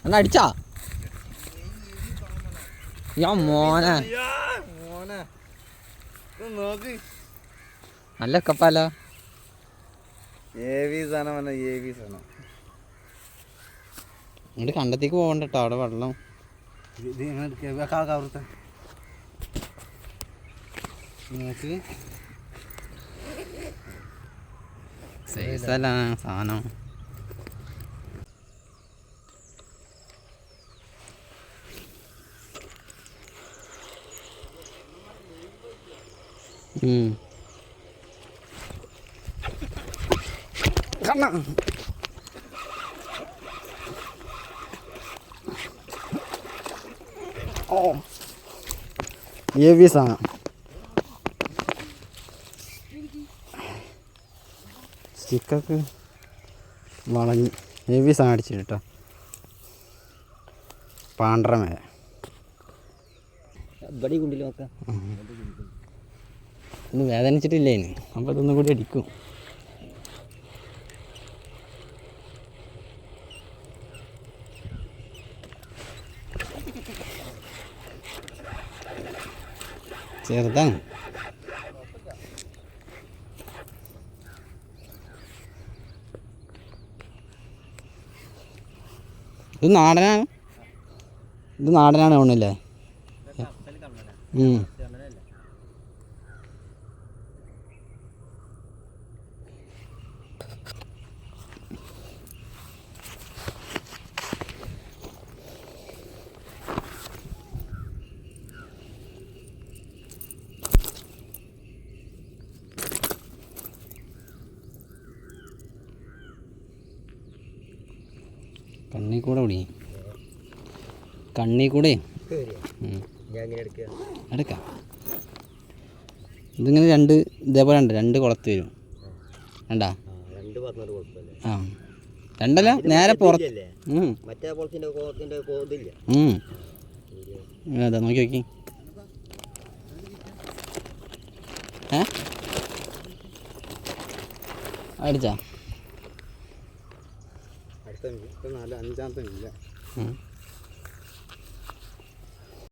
എന്നാ അടിച്ചാ ഞാൻ മോനെ നല്ല കപ്പാലോ ഇങ്ങോട്ട് കണ്ടത്തേക്ക് പോകണ്ട കേട്ടോ അവിടെ വെള്ളം സൈസല്ല സാധനം ഹെവി സാധനം സ്റ്റിക്കൊക്കെ വളഞ്ഞ് ഹെവി സാധനം അടിച്ചു കേട്ടോ പാണ്ഡ്രമേ ഒന്ന് വേദനിച്ചിട്ടില്ലേ ഇനി അപ്പോൾ അതൊന്നും കൂടി അടിക്കും ചെറുതാണ് ഇത് നാടനാണ് തോന്നുന്നില്ലേ കണ്ണി കൂടെ എടുക്കാം ഇതിങ്ങനെ രണ്ട് ഇതേപോലെ ഉണ്ട് രണ്ട് കുളത്ത് വരും വേണ്ടാ ആ രണ്ടല്ല നേരെ പുറത്ത് അതാ നോക്കി നോക്കി അടിച്ചാ അടുത്ത 4-5 ഇല്ല